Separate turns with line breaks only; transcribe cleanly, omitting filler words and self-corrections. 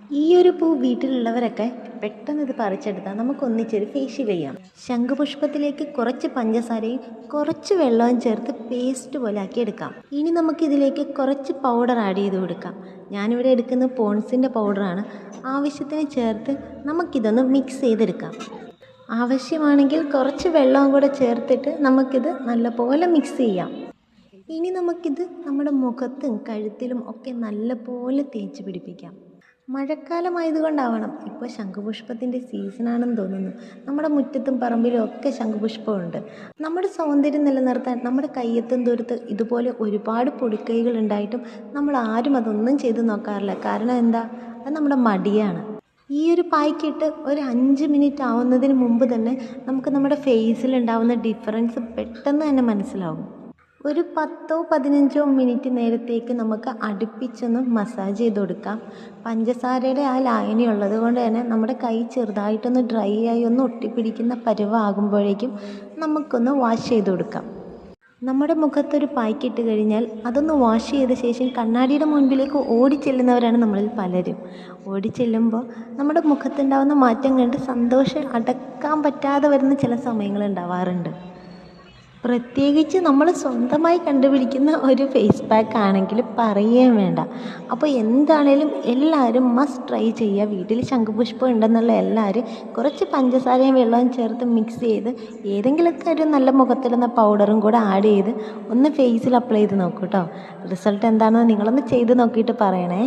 ഈ ഒരു പൂ വീട്ടിലുള്ളവരൊക്കെ പെട്ടെന്ന് ഇത് പറിച്ചെടുത്താൽ നമുക്ക് ഒന്നിച്ചൊരു ഫേഷ്യൽ ചെയ്യാം. ശംഖുപുഷ്പത്തിലേക്ക് കുറച്ച് പഞ്ചസാരയും കുറച്ച് വെള്ളവും ചേർത്ത് പേസ്റ്റ് പോലെ ആക്കി എടുക്കാം. ഇനി നമുക്കിതിലേക്ക് കുറച്ച് പൗഡർ ആഡ് ചെയ്ത് കൊടുക്കാം. ഞാനിവിടെ എടുക്കുന്നത് പോൺസിൻ്റെ പൗഡറാണ്. ആവശ്യത്തിന് ചേർത്ത് നമുക്കിതൊന്ന് മിക്സ് ചെയ്തെടുക്കാം. ആവശ്യമാണെങ്കിൽ കുറച്ച് വെള്ളവും കൂടെ ചേർത്തിട്ട് നമുക്കിത് നല്ലപോലെ മിക്സ് ചെയ്യാം. ഇനി നമുക്കിത് നമ്മുടെ മുഖത്തും കഴുത്തിലും ഒക്കെ നല്ലപോലെ തേച്ച് പിടിപ്പിക്കാം. മഴക്കാലമായതുകൊണ്ടാവണം ഇപ്പോൾ ശംഖുപുഷ്പത്തിൻ്റെ സീസണാണെന്ന് തോന്നുന്നു. നമ്മുടെ മുറ്റത്തും പറമ്പിലും ഒക്കെ ശംഖുപുഷ്പമുണ്ട്. നമ്മുടെ സൗന്ദര്യം നിലനിർത്താൻ നമ്മുടെ കയ്യെത്തും ദൂരത്ത് ഇതുപോലെ ഒരുപാട് പൊടിക്കൈകൾ ഉണ്ടായിട്ടും നമ്മൾ ആരും അതൊന്നും ചെയ്ത് നോക്കാറില്ല. കാരണം എന്താ? അത് നമ്മുടെ മടിയാണ്. ഈ ഒരു പായ്ക്കിട്ട് ഒരു 5 മിനിറ്റ് ആവുന്നതിന് മുമ്പ് തന്നെ നമുക്ക് നമ്മുടെ ഫേസിലുണ്ടാവുന്ന ഡിഫറൻസ് പെട്ടെന്ന് തന്നെ മനസ്സിലാവും. ഒരു 10-15 മിനിറ്റ് നേരത്തേക്ക് നമുക്ക് അടുപ്പിച്ചൊന്ന് മസാജ് ചെയ്ത് കൊടുക്കാം. പഞ്ചസാരയുടെ ആ ലായനി ഉള്ളത് കൊണ്ട് തന്നെ നമ്മുടെ കൈ ചെറുതായിട്ടൊന്ന് ഡ്രൈ ആയി ഒന്ന് ഒട്ടിപ്പിടിക്കുന്ന പരുവാകുമ്പോഴേക്കും നമുക്കൊന്ന് വാഷ് ചെയ്ത് കൊടുക്കാം. നമ്മുടെ മുഖത്തൊരു പായ്ക്കിട്ട് കഴിഞ്ഞാൽ അതൊന്ന് വാഷ് ചെയ്ത ശേഷം കണ്ണാടിയുടെ മുൻപിലേക്ക് ഓടിച്ചെല്ലുന്നവരാണ് നമ്മളിൽ പലരും. ഓടിച്ചെല്ലുമ്പോൾ നമ്മുടെ മുഖത്തുണ്ടാകുന്ന മാറ്റം കണ്ട് സന്തോഷം അടക്കാൻ പറ്റാതെ വരുന്ന ചില സമയങ്ങളുണ്ടാവാറുണ്ട്. പ്രത്യേകിച്ച് നമ്മൾ സ്വന്തമായി കണ്ടുപിടിക്കുന്ന ഒരു ഫേസ് പാക്ക് ആണെങ്കിൽ പറയുകയും വേണ്ട. അപ്പോൾ എന്താണേലും എല്ലാവരും മസ്റ്റ് ട്രൈ ചെയ്യുക. വീട്ടിൽ ശംഖുപുഷ്പം ഉണ്ടെന്നുള്ള എല്ലാവരും കുറച്ച് പഞ്ചസാരയും വെള്ളവും ചേർത്ത് മിക്സ് ചെയ്ത് ഏതെങ്കിലുമൊക്കെ ഒരു നല്ല മുഖത്തിടുന്ന പൗഡറും കൂടെ ആഡ് ചെയ്ത് ഒന്ന് ഫേസിൽ അപ്ലൈ ചെയ്ത് നോക്കൂ കേട്ടോ. റിസൾട്ട് എന്താണെന്ന് നിങ്ങളൊന്ന് ചെയ്ത് നോക്കിയിട്ട് പറയണേ.